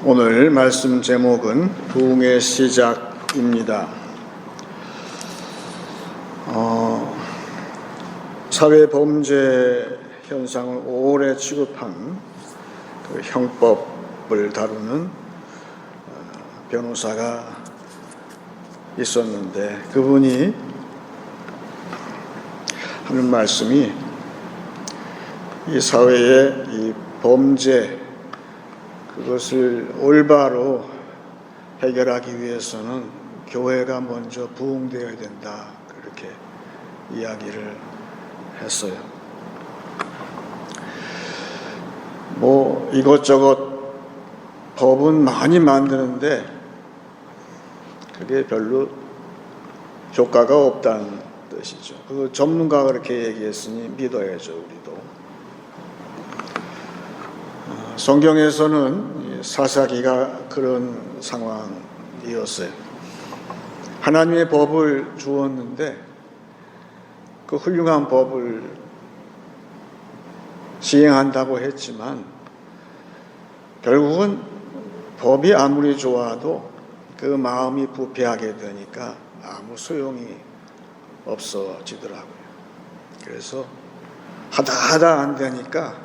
오늘 말씀 제목은 부흥의 시작입니다. 사회 범죄 현상을 오래 취급한 그 형법을 다루는 변호사가 있었는데, 그분이 하는 말씀이 이 사회의 이 범죄, 그것을 올바로 해결하기 위해서는 교회가 먼저 부흥되어야 된다, 그렇게 이야기를 했어요. 이것저것 법은 많이 만드는데 그게 별로 효과가 없다는 뜻이죠. 그 전문가가 그렇게 얘기했으니 믿어야죠, 우리도. 성경에서는 사사기가 그런 상황이었어요. 하나님의 법을 주었는데 그 훌륭한 법을 시행한다고 했지만 결국은 법이 아무리 좋아도 그 마음이 부패하게 되니까 아무 소용이 없어지더라고요. 그래서 하다 안 되니까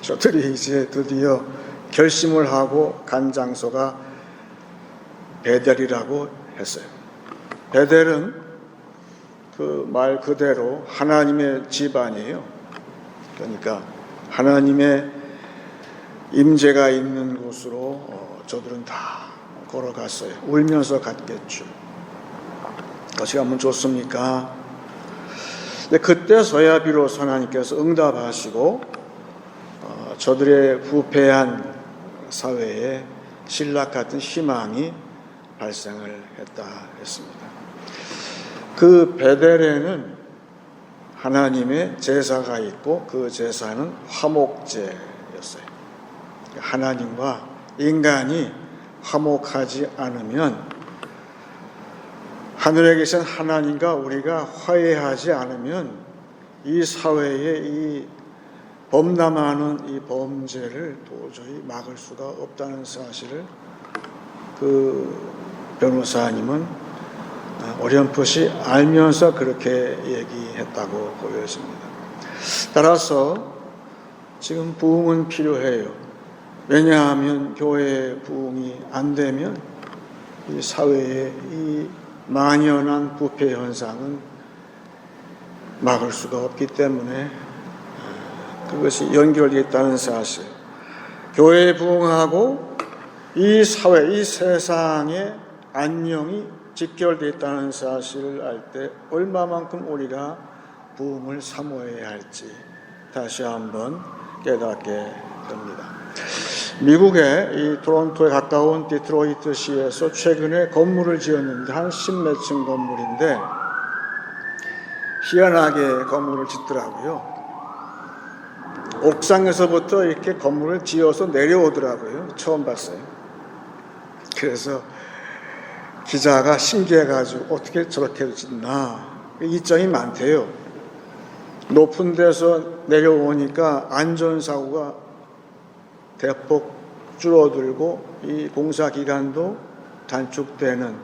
저들이 이제 드디어 결심을 하고 간 장소가 베델이라고 했어요. 베델은 그 말 그대로 하나님의 집안이에요. 그러니까 하나님의 임재가 있는 곳으로 저들은 다 걸어갔어요. 울면서 갔겠죠. 어찌 하면 좋습니까? 근데 그때서야 비로소 하나님께서 응답하시고 저들의 부패한 사회에 신락 같은 희망이 발생을 했다 했습니다. 그 베델에는 하나님의 제사가 있고 그 제사는 화목제였어요. 하나님과 인간이 화목하지 않으면, 하늘에 계신 하나님과 우리가 화해하지 않으면 이 사회에 이 범람하는 이 범죄를 도저히 막을 수가 없다는 사실을 그 변호사님은 어렴풋이 알면서 그렇게 얘기했다고 보여집니다. 따라서 지금 부흥은 필요해요. 왜냐하면 교회의 부흥이 안 되면 이 사회의 이 만연한 부패 현상은 막을 수가 없기 때문에 그것이 연결되어 있다는 사실, 교회에 부흥하고 이 사회, 이 세상의 안녕이 직결되어 있다는 사실을 알 때 얼마만큼 우리가 부흥을 사모해야 할지 다시 한번 깨닫게 됩니다. 미국의 이 토론토에 가까운 디트로이트시에서 최근에 건물을 지었는데 한 10몇 층 건물인데 희한하게 건물을 짓더라고요. 옥상에서부터 이렇게 건물을 지어서 내려오더라고요. 처음 봤어요. 그래서 기자가 신기해가지고 어떻게 저렇게 짓나, 이점이 많대요. 높은 데서 내려오니까 안전사고가 대폭 줄어들고 이 공사 기간도 단축되는,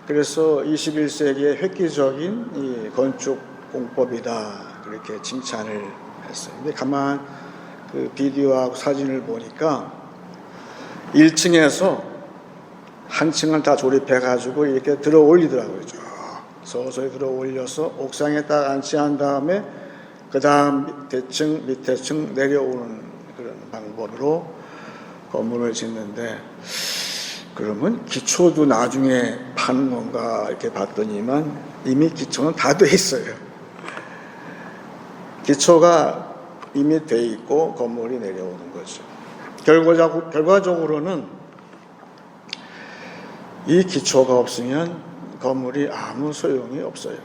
그래서 21세기의 획기적인 이 건축 공법이다, 그렇게 칭찬을 했어요. 근데 가만 그 비디오하고 사진을 보니까 1층에서 한 층을 다 조립해가지고 이렇게 들어 올리더라고요. 서서히 들어 올려서 옥상에 딱 안치한 다음에 그 다음 밑에 층 내려오는 그런 방법으로 건물을 짓는데, 그러면 기초도 나중에 파는 건가 이렇게 봤더니만 이미 기초는 다 돼 있어요. 기초가 이미 돼 있고 건물이 내려오는 거죠. 결과적으로는 이 기초가 없으면 건물이 아무 소용이 없어요.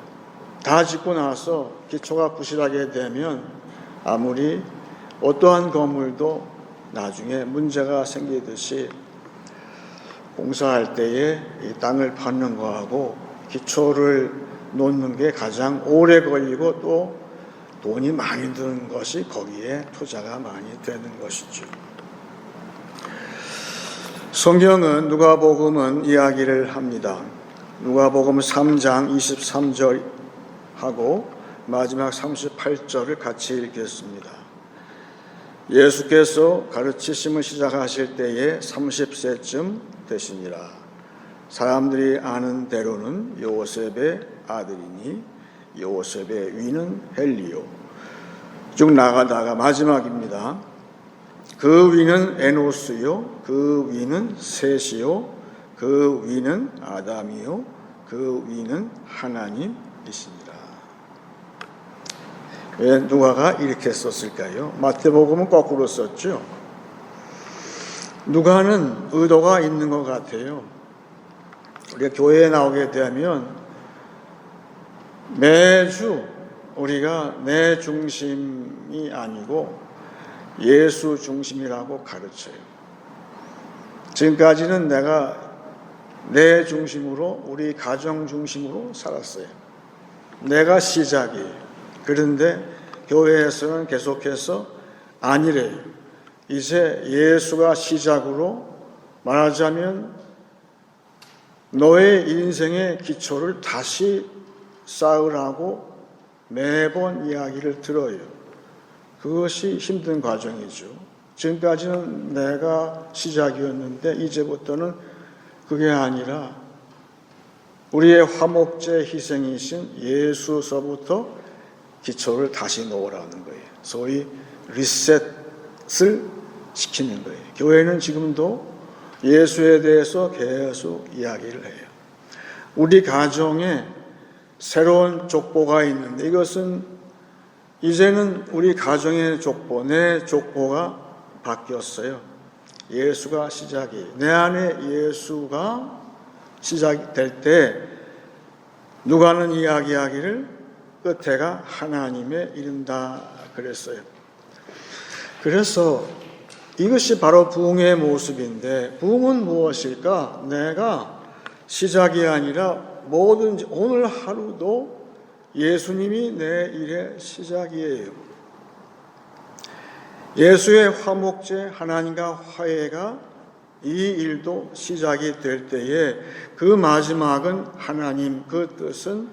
다 짓고 나서 기초가 부실하게 되면 아무리 어떠한 건물도 나중에 문제가 생기듯이 공사할 때에 이 땅을 파는 거하고 기초를 놓는 게 가장 오래 걸리고 또 돈이 많이 드는 것이 거기에 투자가 많이 되는 것이죠. 성경은 누가복음은 이야기를 합니다. 누가복음 3장 23절하고 마지막 38절을 같이 읽겠습니다. 예수께서 가르치심을 시작하실 때에 30세쯤 되시니라. 사람들이 아는 대로는 요셉의 아들이니 요셉의 위는 헬리요. 쭉 나가다가 마지막입니다. 그 위는 에노스요, 그 위는 셋이요, 그 위는 아담이요, 그 위는 하나님이시니라. 왜 누가가 이렇게 썼을까요? 마태복음은 거꾸로 썼죠. 누가는 의도가 있는 것 같아요. 우리가 교회에 나오게 되면 매주 우리가 내 중심이 아니고 예수 중심이라고 가르쳐요. 지금까지는 내가 내 중심으로, 우리 가정 중심으로 살았어요. 내가 시작이에요. 그런데 교회에서는 계속해서 아니래요. 이제 예수가 시작으로, 말하자면 너의 인생의 기초를 다시 쌓으라고 매번 이야기를 들어요. 그것이 힘든 과정이죠. 지금까지는 내가 시작이었는데 이제부터는 그게 아니라 우리의 화목제 희생이신 예수서부터 기초를 다시 놓으라는 거예요. 소위 리셋을 시키는 거예요. 교회는 지금도 예수에 대해서 계속 이야기를 해요. 우리 가정에 새로운 족보가 있는데 이것은 이제는 우리 가정의 족보, 내 족보가 바뀌었어요. 예수가 시작이에요. 내 안에 예수가 시작될 때 누가는 이야기하기를 끝에가 하나님에 이른다 그랬어요. 그래서 이것이 바로 부흥의 모습인데, 부흥은 무엇일까? 내가 시작이 아니라 뭐든지 오늘 하루도 예수님이 내 일의 시작이에요. 예수의 화목제, 하나님과 화해가 이 일도 시작이 될 때에 그 마지막은 하나님, 그 뜻은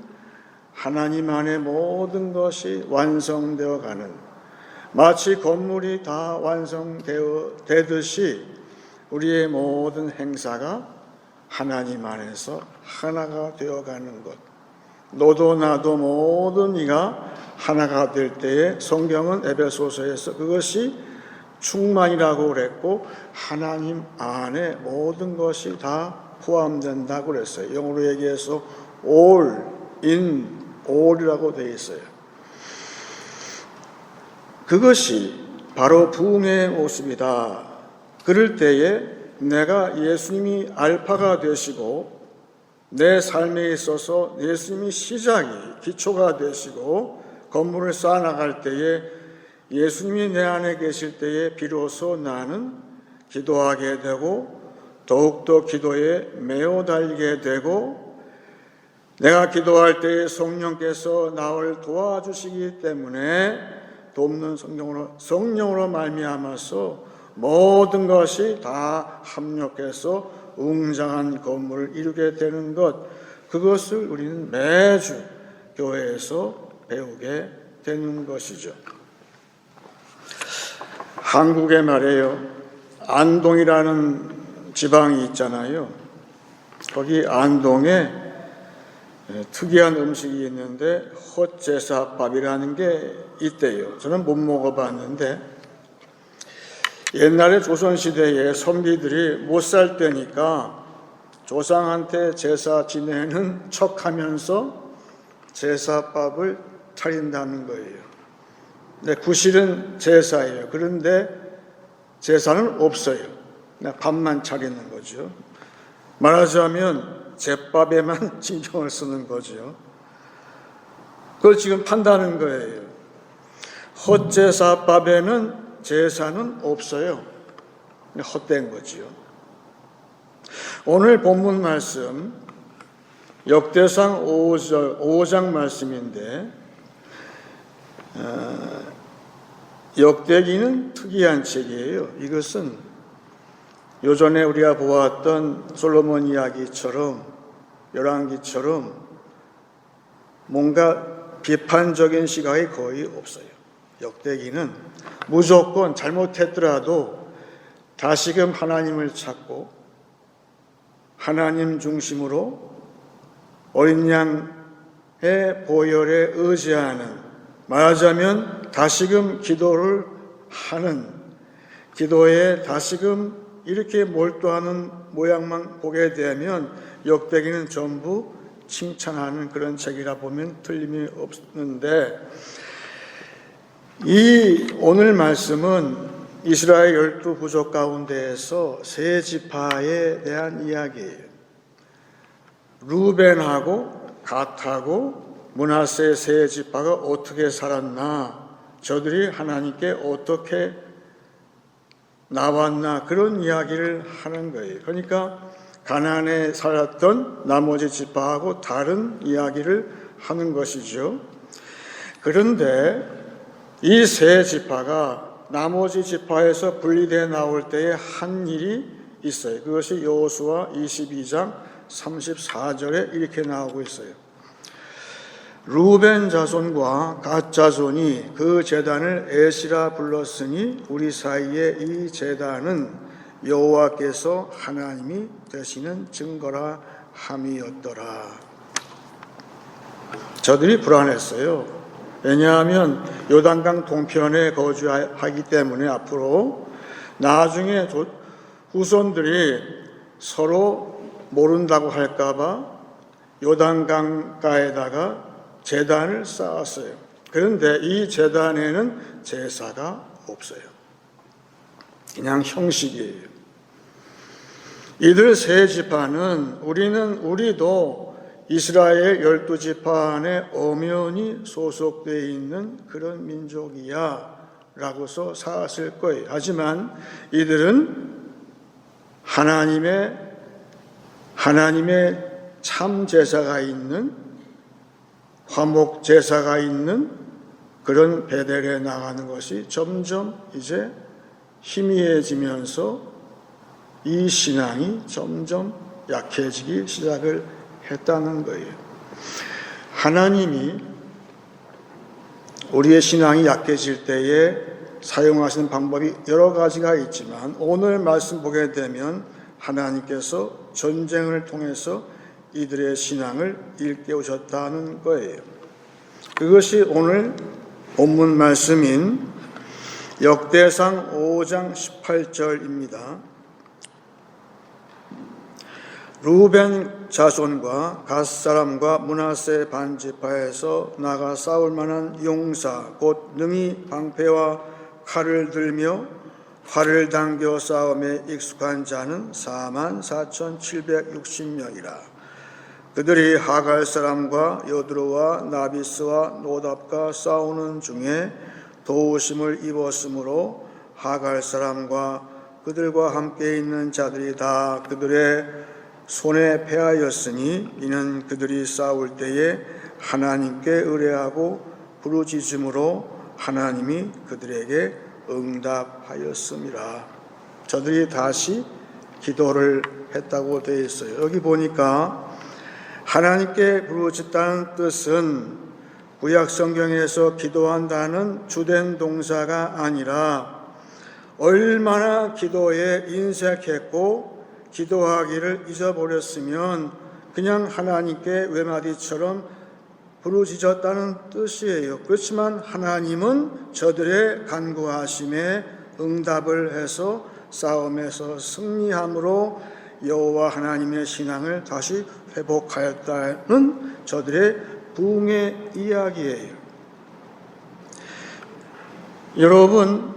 하나님 안에 모든 것이 완성되어 가는, 마치 건물이 다 완성되듯이 우리의 모든 행사가 하나님 안에서 하나가 되어 가는 것. 너도 나도 모든 이가 하나가 될 때에 성경은 에베소서에서 그것이 충만이라고 그랬고 하나님 안에 모든 것이 다 포함된다고 그랬어요. 영어로 얘기해서 all, in, all이라고 되어 있어요. 그것이 바로 부흥의 모습이다. 그럴 때에 내가 예수님이 알파가 되시고 내 삶에 있어서 예수님이 시작이, 기초가 되시고 건물을 쌓아나갈 때에 예수님이 내 안에 계실 때에 비로소 나는 기도하게 되고 더욱더 기도에 매어 달게 되고 내가 기도할 때에 성령께서 나를 도와주시기 때문에 돕는 성령으로 말미암아서 모든 것이 다 합력해서 웅장한 건물을 이루게 되는 것, 그것을 우리는 매주 교회에서 배우게 되는 것이죠. 한국에 말이에요, 안동이라는 지방이 있잖아요. 거기 안동에 특이한 음식이 있는데 헛제사밥이라는 게 있대요. 저는 못 먹어봤는데 옛날에 조선시대에 선비들이 못 살 때니까 조상한테 제사 지내는 척하면서 제사밥을 차린다는 거예요. 근데 구실은 제사예요. 그런데 제사는 없어요. 그냥 밥만 차리는 거죠. 말하자면 제밥에만 신경을 쓰는 거죠. 그걸 지금 판다는 거예요. 헛제사밥에는 제사는 없어요. 헛된 거지요. 오늘 본문 말씀 역대상 5장 말씀인데 역대기는 특이한 책이에요. 이것은 요전에 우리가 보았던 솔로몬 이야기처럼 열왕기처럼 뭔가 비판적인 시각이 거의 없어요. 역대기는 무조건 잘못했더라도 다시금 하나님을 찾고 하나님 중심으로 어린 양의 보혈에 의지하는, 말하자면 다시금 기도를 하는, 기도에 다시금 이렇게 몰두하는 모양만 보게 되면 역대기는 전부 칭찬하는 그런 책이라 보면 틀림이 없는데, 이 오늘 말씀은 이스라엘 12부족 가운데에서 세 지파에 대한 이야기예요. 루벤하고 갓하고 므낫세 세 지파가 어떻게 살았나, 저들이 하나님께 어떻게 나왔나, 그런 이야기를 하는 거예요. 그러니까 가나안에 살았던 나머지 지파하고 다른 이야기를 하는 것이죠. 그런데 이 세 지파가 나머지 지파에서 분리되어 나올 때에 한 일이 있어요. 그것이 여호수아 22장 34절에 이렇게 나오고 있어요. 루벤 자손과 갓 자손이 그 제단을 에시라 불렀으니 우리 사이에 이 제단은 여호와께서 하나님이 되시는 증거라 함이었더라. 저들이 불안했어요. 왜냐하면 요단강 동편에 거주하기 때문에 앞으로 나중에 후손들이 서로 모른다고 할까봐 요단강가에다가 제단을 쌓았어요. 그런데 이 제단에는 제사가 없어요. 그냥 형식이에요. 이들 세 지파는 우리도 이스라엘 12지파 안에 엄연히 소속되어 있는 그런 민족이야 라고서 살았을 거예요. 하지만 이들은 하나님의 참 제사가 있는, 화목 제사가 있는 그런 베델에 나가는 것이 점점 이제 희미해지면서 이 신앙이 점점 약해지기 시작을 했다는 거예요. 하나님이 우리의 신앙이 약해질 때에 사용하시는 방법이 여러 가지가 있지만 오늘 말씀 보게 되면 하나님께서 전쟁을 통해서 이들의 신앙을 일깨우셨다는 거예요. 그것이 오늘 본문 말씀인 역대상 5장 18절입니다. 루벤 자손과 갓 사람과 므낫세 반지파에서 나가 싸울 만한 용사 곧 능히 방패와 칼을 들며 활을 당겨 싸움에 익숙한 자는 44,760명이라. 그들이 하갈 사람과 여드로와 나비스와 노답과 싸우는 중에 도우심을 입었으므로 하갈 사람과 그들과 함께 있는 자들이 다 그들의 손에 패하였으니 이는 그들이 싸울 때에 하나님께 의뢰하고 부르짖음으로 하나님이 그들에게 응답하였음이라. 저들이 다시 기도를 했다고 되어 있어요. 여기 보니까 하나님께 부르짖다는 뜻은 구약 성경에서 기도한다는 주된 동사가 아니라 얼마나 기도에 인색했고 기도하기를 잊어버렸으면 그냥 하나님께 외마디처럼 부르짖었다는 뜻이에요. 그렇지만 하나님은 저들의 간구하심에 응답을 해서 싸움에서 승리함으로 여호와 하나님의 신앙을 다시 회복하였다는 저들의 부흥의 이야기예요. 여러분,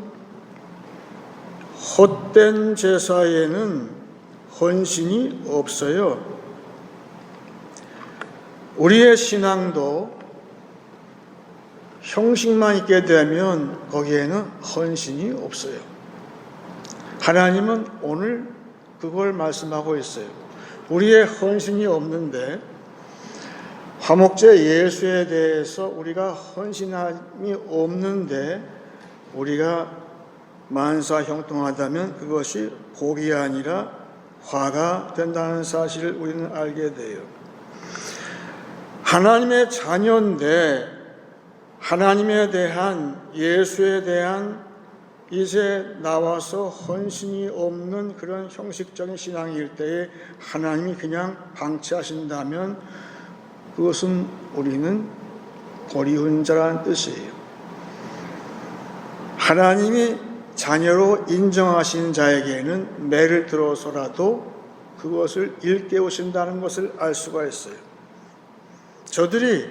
헛된 제사에는 헌신이 없어요. 우리의 신앙도 형식만 있게 되면 거기에는 헌신이 없어요. 하나님은 오늘 그걸 말씀하고 있어요. 우리의 헌신이 없는데 화목제 예수에 대해서 우리가 헌신함이 없는데 우리가 만사 형통하다면 그것이 복이 아니라 화가 된다는 사실을 우리는 알게 돼요. 하나님의 자녀인데 하나님에 대한, 예수에 대한 이제 나와서 헌신이 없는 그런 형식적인 신앙일 때에 하나님이 그냥 방치하신다면 그것은 우리는 버리운 자라는 뜻이에요. 하나님이 자녀로 인정하신 자에게는 매를 들어서라도 그것을 일깨우신다는 것을 알 수가 있어요. 저들이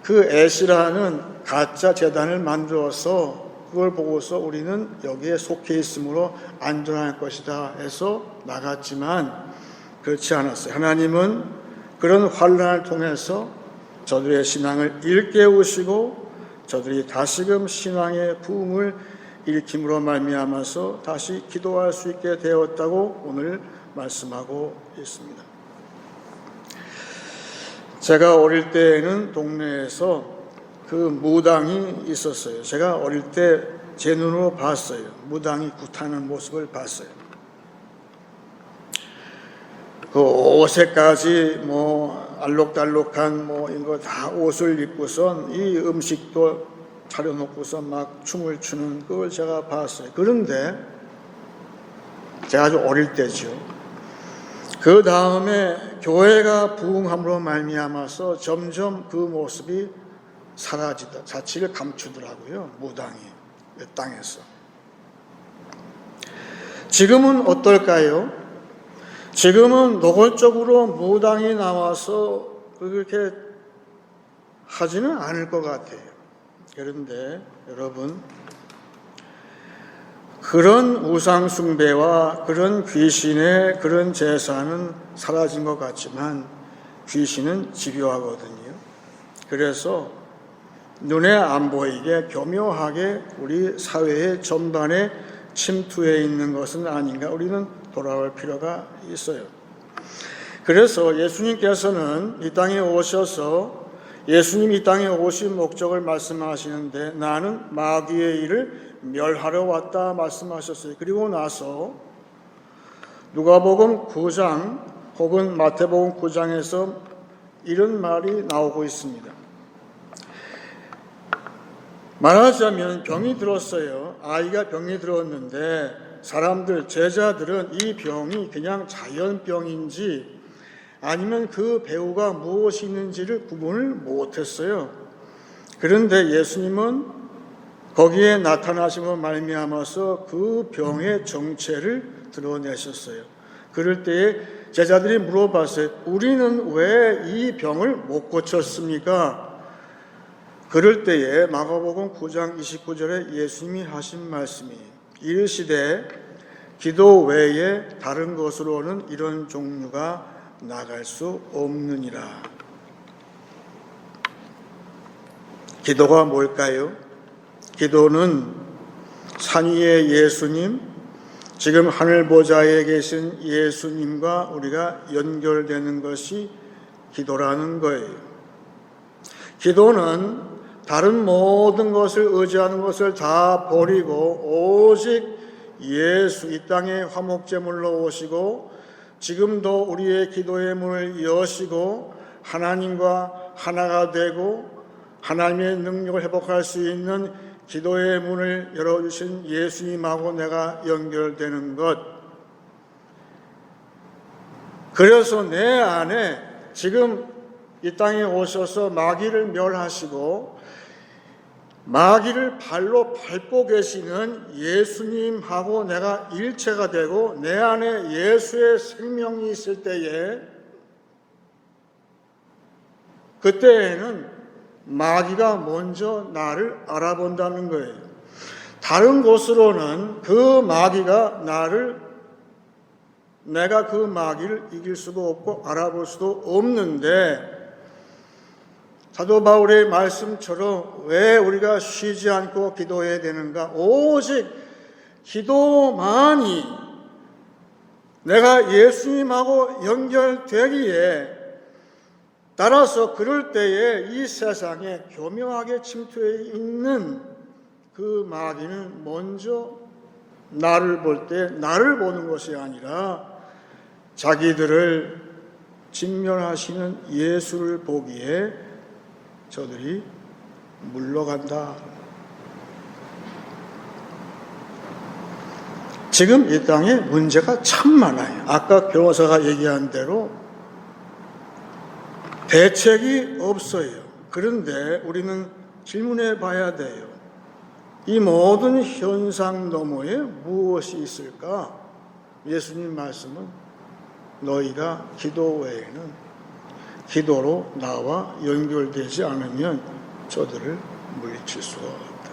그 에시라는 가짜 제단을 만들어서 그걸 보고서 우리는 여기에 속해 있으므로 안전할 것이다 해서 나갔지만 그렇지 않았어요. 하나님은 그런 환난을 통해서 저들의 신앙을 일깨우시고 저들이 다시금 신앙의 부흥을 일으킴으로 말미암아서 다시 기도할 수 있게 되었다고 오늘 말씀하고 있습니다. 제가 어릴 때에는 동네에서 그 무당이 있었어요. 제가 어릴 때 제 눈으로 봤어요. 무당이 굿하는 모습을 봤어요. 그 옷에까지 알록달록한 이거 다 옷을 입고선 이 음식도 차려놓고서 막 춤을 추는 그걸 제가 봤어요. 그런데 제가 아주 어릴 때죠. 그 다음에 교회가 부흥함으로 말미암아서 점점 그 모습이 사라지다. 자취를 감추더라고요. 무당이 땅에서. 지금은 어떨까요? 지금은 노골적으로 무당이 나와서 그렇게 하지는 않을 것 같아요. 그런데 여러분, 그런 우상숭배와 그런 귀신의 그런 제사는 사라진 것 같지만 귀신은 집요하거든요. 그래서 눈에 안 보이게 교묘하게 우리 사회의 전반에 침투해 있는 것은 아닌가, 우리는 돌아올 필요가 있어요. 그래서 예수님께서는 이 땅에 오셔서 예수님이 이 땅에 오신 목적을 말씀하시는데 나는 마귀의 일을 멸하러 왔다 말씀하셨어요. 그리고 나서 누가복음 9장 혹은 마태복음 9장에서 이런 말이 나오고 있습니다. 말하자면 병이 들었어요. 아이가 병이 들었는데 사람들, 제자들은 이 병이 그냥 자연병인지 아니면 그 배후가 무엇이 있는지를 구분을 못했어요. 그런데 예수님은 거기에 나타나심으로 말미암아서 그 병의 정체를 드러내셨어요. 그럴 때에 제자들이 물어봤어요. 우리는 왜 이 병을 못 고쳤습니까? 그럴 때에 마가복음 9장 29절에 예수님이 하신 말씀이 이르시되 기도 외에 다른 것으로는 이런 종류가 나갈 수 없느니라. 기도가 뭘까요? 기도는 산 위의 예수님, 지금 하늘 보좌에 계신 예수님과 우리가 연결되는 것이 기도라는 거예요. 기도는 다른 모든 것을 의지하는 것을 다 버리고 오직 예수, 이 땅에 화목제물로 오시고 지금도 우리의 기도의 문을 여시고 하나님과 하나가 되고 하나님의 능력을 회복할 수 있는 기도의 문을 열어주신 예수님하고 내가 연결되는 것. 그래서 내 안에 지금 이 땅에 오셔서 마귀를 멸하시고 마귀를 발로 밟고 계시는 예수님하고 내가 일체가 되고 내 안에 예수의 생명이 있을 때에 그때에는 마귀가 먼저 나를 알아본다는 거예요. 다른 곳으로는 그 마귀가 내가 그 마귀를 이길 수도 없고 알아볼 수도 없는데 사도 바울의 말씀처럼 왜 우리가 쉬지 않고 기도해야 되는가? 오직 기도만이 내가 예수님하고 연결되기에 따라서 그럴 때에 이 세상에 교묘하게 침투해 있는 그 마귀는 먼저 나를 볼 때 나를 보는 것이 아니라 자기들을 직면하시는 예수를 보기에 저들이 물러간다. 지금 이 땅에 문제가 참 많아요. 아까 변호사가 얘기한 대로 대책이 없어요. 그런데 우리는 질문해 봐야 돼요. 이 모든 현상 너머에 무엇이 있을까? 예수님 말씀은 너희가 기도 외에는 기도로 나와 연결되지 않으면 저들을 물리칠 수가 없다.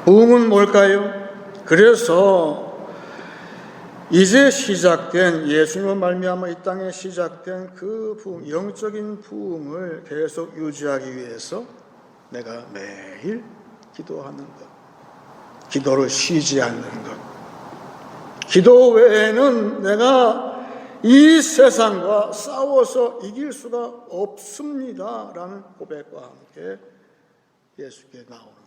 부흥은 뭘까요? 그래서 이제 시작된 예수님을 말미암아 이 땅에 시작된 그 부흥, 영적인 부흥을 계속 유지하기 위해서 내가 매일 기도하는 것, 기도를 쉬지 않는 것, 기도 외에는 내가 이 세상과 싸워서 이길 수가 없습니다 라는 고백과 함께 예수께 나오는 것.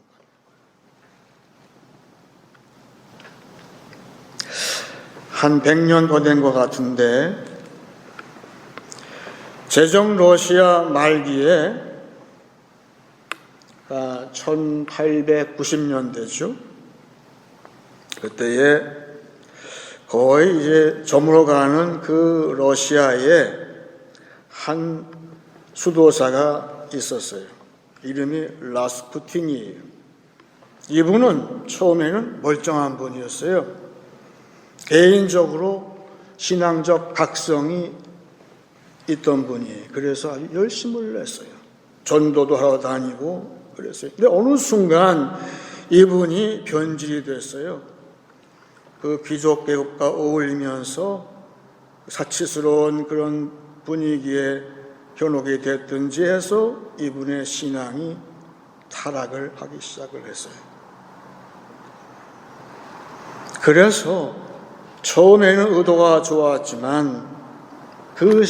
한 100년 더 된 것 같은데 제정 러시아 말기에 1890년대죠. 그때에 거의 이제 저물어가는 그 러시아에 한 수도사가 있었어요. 이름이 라스푸틴이에요. 이분은 처음에는 멀쩡한 분이었어요. 개인적으로 신앙적 각성이 있던 분이에요. 그래서 아주 열심을 냈어요. 전도도 하러 다니고 그랬어요. 근데 어느 순간 이분이 변질이 됐어요. 그 귀족 계급과 어울리면서 사치스러운 그런 분위기에 현혹이 됐든지 해서 이분의 신앙이 타락을 하기 시작을 했어요. 그래서 처음에는 의도가 좋았지만 그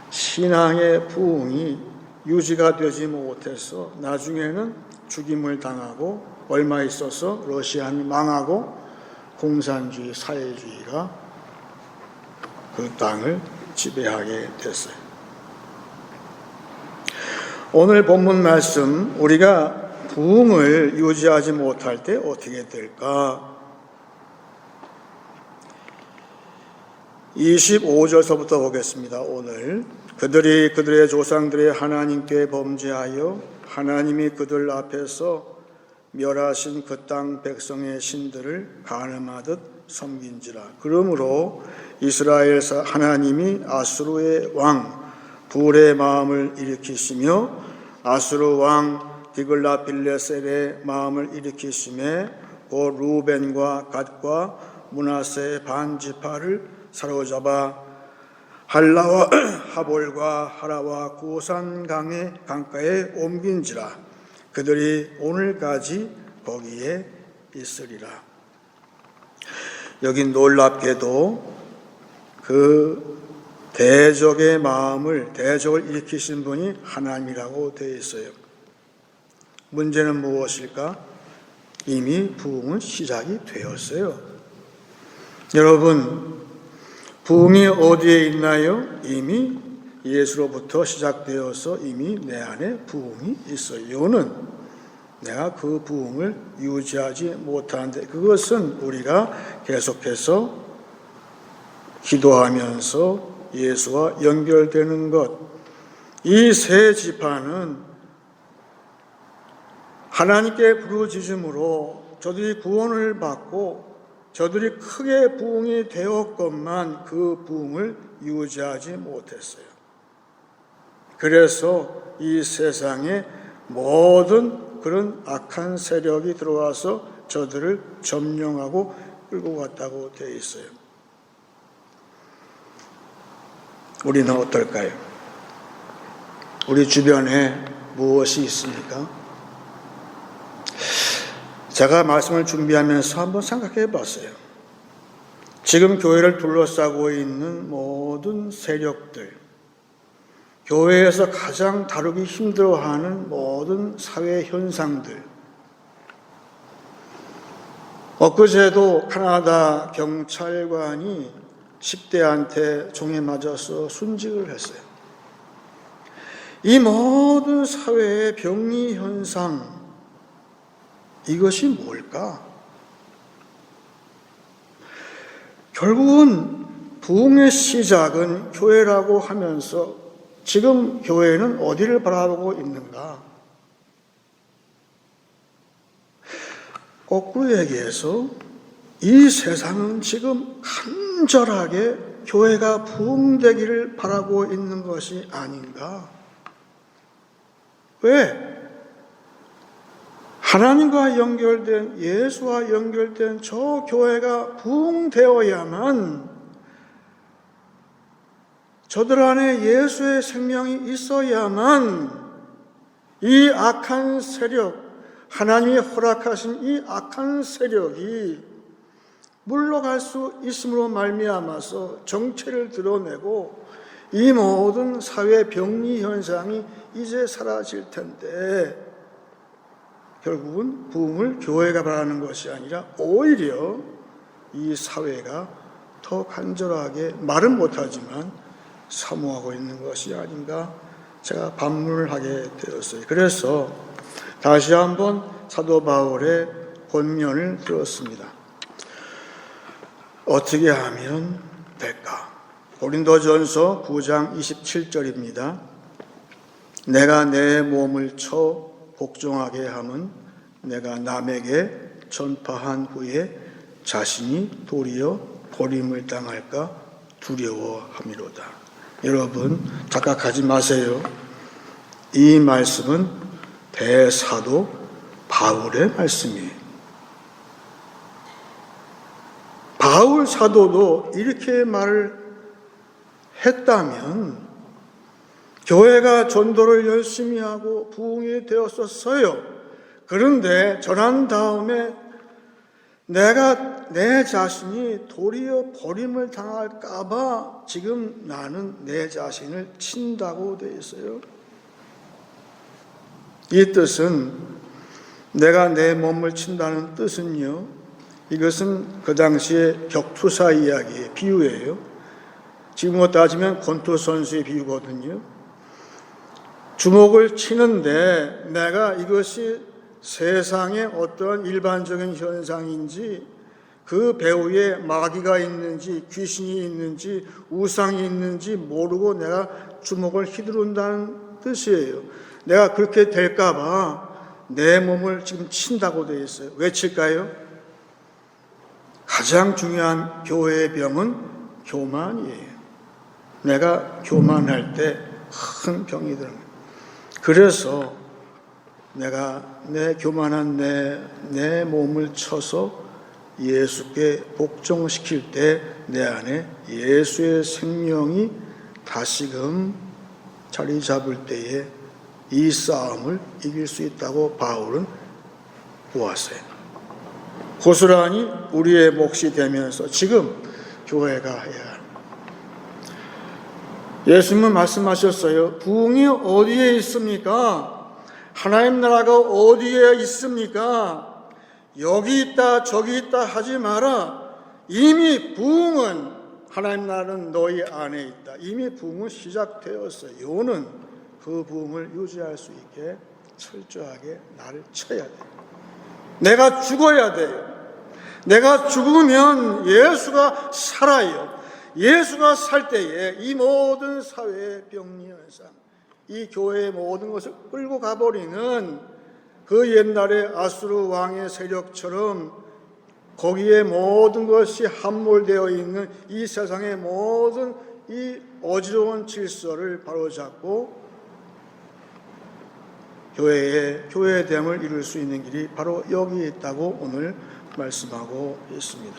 신앙의 부흥이 유지가 되지 못해서 나중에는 죽임을 당하고 얼마 있어서 러시아는 망하고 공산주의, 사회주의가 그 땅을 지배하게 됐어요. 오늘 본문 말씀, 우리가 부흥을 유지하지 못할 때 어떻게 될까? 25절서부터 보겠습니다. 오늘 그들이 그들의 조상들의 하나님께 범죄하여 하나님이 그들 앞에서 멸하신 그 땅 백성의 신들을 간음하듯 섬긴지라. 그러므로 이스라엘 하나님이 아수르의 왕 불의 마음을 일으키시며 아수르 왕 디글라빌레셀의 마음을 일으키심에 곧 루벤과 갓과 므낫세의 반 지파를 사로잡아 할라와 하볼과 하라와 고산 강가에 옮긴지라. 그들이 오늘까지 거기에 있으리라. 여기 놀랍게도 그 대적의 대적을 일으키신 분이 하나님이라고 되어 있어요. 문제는 무엇일까? 이미 부흥은 시작이 되었어요. 여러분, 부흥이 어디에 있나요? 이미 예수로부터 시작되어서 이미 내 안에 부흥이 있어요. 이거는 내가 그 부흥을 유지하지 못하는데, 그것은 우리가 계속해서 기도하면서 예수와 연결되는 것. 이 세 지파는 하나님께 부르짖음으로 저들이 구원을 받고 저들이 크게 부흥이 되었건만 그 부흥을 유지하지 못했어요. 그래서 이 세상에 모든 그런 악한 세력이 들어와서 저들을 점령하고 끌고 갔다고 되어 있어요. 우리는 어떨까요? 우리 주변에 무엇이 있습니까? 제가 말씀을 준비하면서 한번 생각해 봤어요. 지금 교회를 둘러싸고 있는 모든 세력들, 교회에서 가장 다루기 힘들어하는 모든 사회 현상들. 엊그제도 캐나다 경찰관이 10대한테 총에 맞아서 순직을 했어요. 이 모든 사회의 병리 현상, 이것이 뭘까? 결국은 부흥의 시작은 교회라고 하면서 지금 교회는 어디를 바라보고 있는가? 거꾸로 얘기해서 이 세상은 지금 간절하게 교회가 부흥되기를 바라고 있는 것이 아닌가? 왜? 하나님과 연결된, 예수와 연결된 저 교회가 부흥되어야만, 저들 안에 예수의 생명이 있어야만 이 악한 세력, 하나님이 허락하신 이 악한 세력이 물러갈 수 있음으로 말미암아서 정체를 드러내고 이 모든 사회 병리 현상이 이제 사라질 텐데, 결국은 부흥을 교회가 바라는 것이 아니라 오히려 이 사회가 더 간절하게 말은 못하지만 사모하고 있는 것이 아닌가, 제가 반문을 하게 되었어요. 그래서 다시 한번 사도 바울의 권면을 들었습니다. 어떻게 하면 될까? 고린도전서 9장 27절입니다. 내가 내 몸을 쳐 복종하게 함은 내가 남에게 전파한 후에 자신이 도리어 버림을 당할까 두려워함이로다. 여러분, 착각하지 마세요. 이 말씀은 대사도 바울의 말씀이에요. 바울 사도도 이렇게 말을 했다면 교회가 전도를 열심히 하고 부흥이 되었었어요. 그런데 전한 다음에 내가 내 자신이 도리어 버림을 당할까봐 지금 나는 내 자신을 친다고 되어 있어요. 이 뜻은, 내가 내 몸을 친다는 뜻은요, 이것은 그 당시에 격투사 이야기의 비유예요. 지금으로 따지면 권투 선수의 비유거든요. 주먹을 치는데 내가 이것이 세상의 어떤 일반적인 현상인지, 그 배후에 마귀가 있는지 귀신이 있는지 우상이 있는지 모르고 내가 주먹을 휘두른다는 뜻이에요. 내가 그렇게 될까 봐 내 몸을 지금 친다고 되어 있어요. 왜 칠까요? 가장 중요한 교회의 병은 교만이에요. 내가 교만할 때 큰 병이 들어요. 그래서 내가 내 교만한 내 몸을 쳐서 예수께 복종시킬 때 내 안에 예수의 생명이 다시금 자리 잡을 때에 이 싸움을 이길 수 있다고 바울은 보았어요. 고스란히 우리의 몫이 되면서 지금 교회가 해야 합니다. 예수님은 말씀하셨어요. 부흥이 어디에 있습니까? 하나님 나라가 어디에 있습니까? 여기 있다 저기 있다 하지 마라. 이미 부흥은, 하나님 나라는 너희 안에 있다. 이미 부흥은 시작되었어요. 요는 그 부흥을 유지할 수 있게 철저하게 나를 쳐야 돼요. 내가 죽어야 돼요. 내가 죽으면 예수가 살아요. 예수가 살 때에 이 모든 사회의 병리 현상, 이 교회의 모든 것을 끌고 가버리는 그 옛날의 아수르 왕의 세력처럼 거기에 모든 것이 함몰되어 있는 이 세상의 모든 이 어지러운 질서를 바로잡고 교회의 됨을 이룰 수 있는 길이 바로 여기 있다고 오늘 말씀하고 있습니다.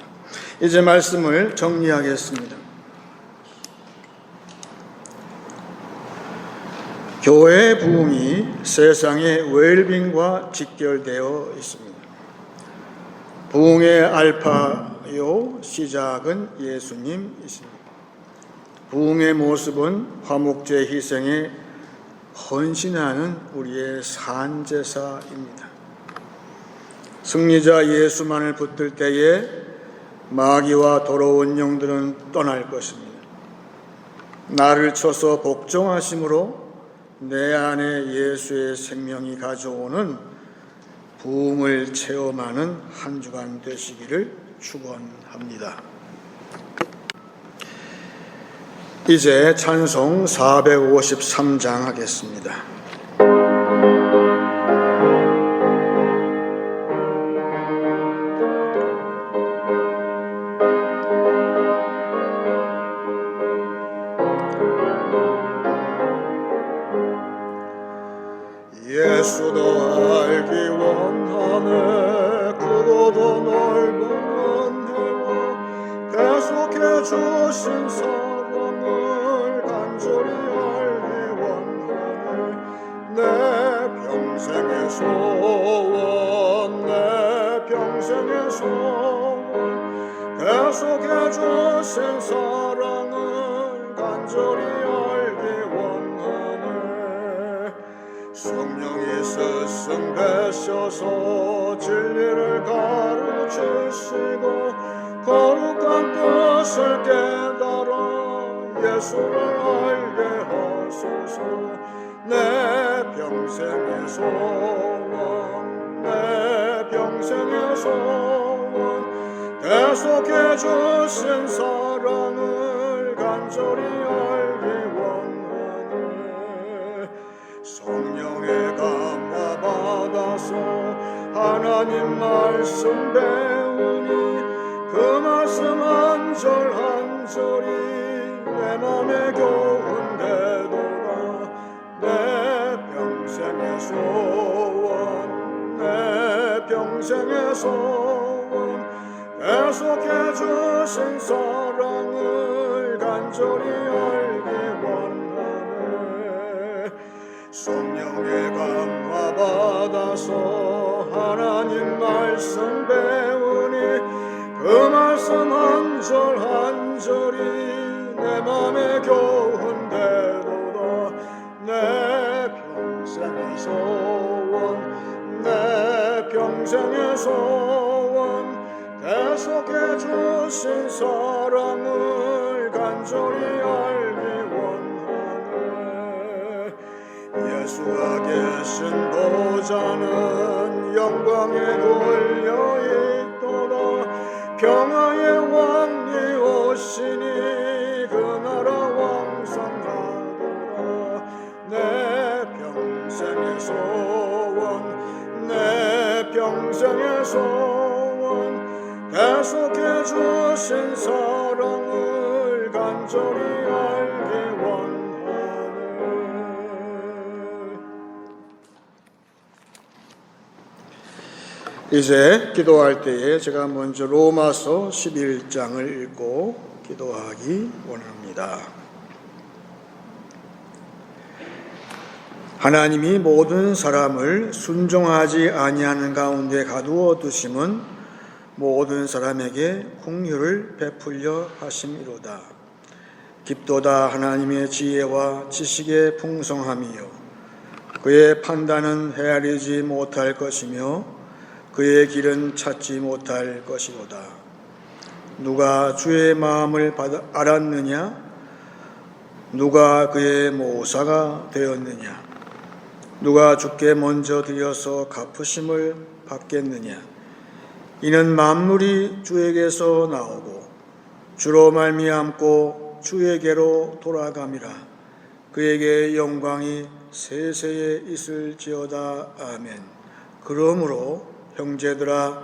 이제 말씀을 정리하겠습니다. 교회의 부흥이 세상의 웰빙과 직결되어 있습니다. 부흥의 알파요 시작은 예수님이십니다. 부흥의 모습은 화목제 희생에 헌신하는 우리의 산제사입니다. 승리자 예수만을 붙들 때에 마귀와 더러운 영들은 떠날 것입니다. 나를 쳐서 복종하심으로 내 안에 예수의 생명이 가져오는 부흥을 체험하는 한 주간 되시기를 축원합니다. 이제 찬송 453장 하겠습니다. 예수도 알기 원하네. 크고도 넓은 은혜와 계속해 주신 사랑을 간절히 알기 원하네. 내 평생의 소원, 내 평생의 소원, 계속해 주신 사랑을 간절히 알기 원하네. 성령이 스승 되셔서 진리를 가르치시고 거룩한 뜻을 깨달아 예수를 알게 하소서. 내 평생의 소원, 내 평생의 소원, 계속해 주신 사랑을 간절히 알기 원하네. 성령의 감화 받아서 하나님 말씀 배우니 그 말씀 한 절 한 절이 내 맘에 교훈 되도다. 내 평생의 소원, 내 평생의 소원, 계속해 주신 사랑을 간절히 알기 원하네. 성령의 감화 받아서 하나님 말씀 배우니 그 말씀 한 절 한 절이 내 맘에 교훈 되도다. 내 평생의 소원, 내 평생의 소원, 계속해 주신 사랑을 간절히 알기 원하네. 예수가 계신 보좌는 영광에 걸려있도다. 평화의 왕이 오시니 그 나라 왕성하도다. 내 평생의 소원, 내 평생의 소원, 계속해 주신 사랑을 간절히 알기 원하네. 이제 기도할 때에 제가 먼저 로마서 11장을 읽고 기도하기 원합니다. 하나님이 모든 사람을 순종하지 아니하는 가운데 가두어 두심은 모든 사람에게 긍휼을 베풀려 하심이로다. 깊도다 하나님의 지혜와 지식의 풍성함이요 그의 판단은 헤아리지 못할 것이며 그의 길은 찾지 못할 것이로다. 누가 주의 마음을 알았느냐? 누가 그의 모사가 되었느냐? 누가 주께 먼저 드려서 갚으심을 받겠느냐? 이는 만물이 주에게서 나오고 주로 말미암고 주에게로 돌아감이라. 그에게 영광이 세세에 있을지어다. 아멘. 그러므로 형제들아,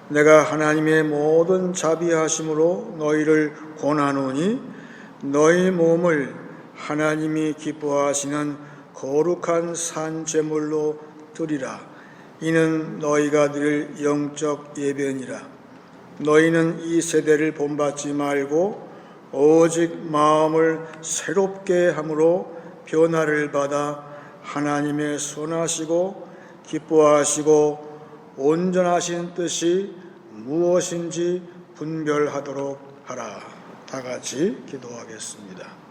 내가 하나님의 모든 자비하심으로 너희를 권하노니 너희 몸을 하나님이 기뻐하시는 거룩한 산 제물로 드리라. 이는 너희가 드릴 영적 예배니라. 너희는 이 세대를 본받지 말고 오직 마음을 새롭게 함으로 변화를 받아 하나님의 선하시고 기뻐하시고 온전하신 뜻이 무엇인지 분별하도록 하라. 다 같이 기도하겠습니다.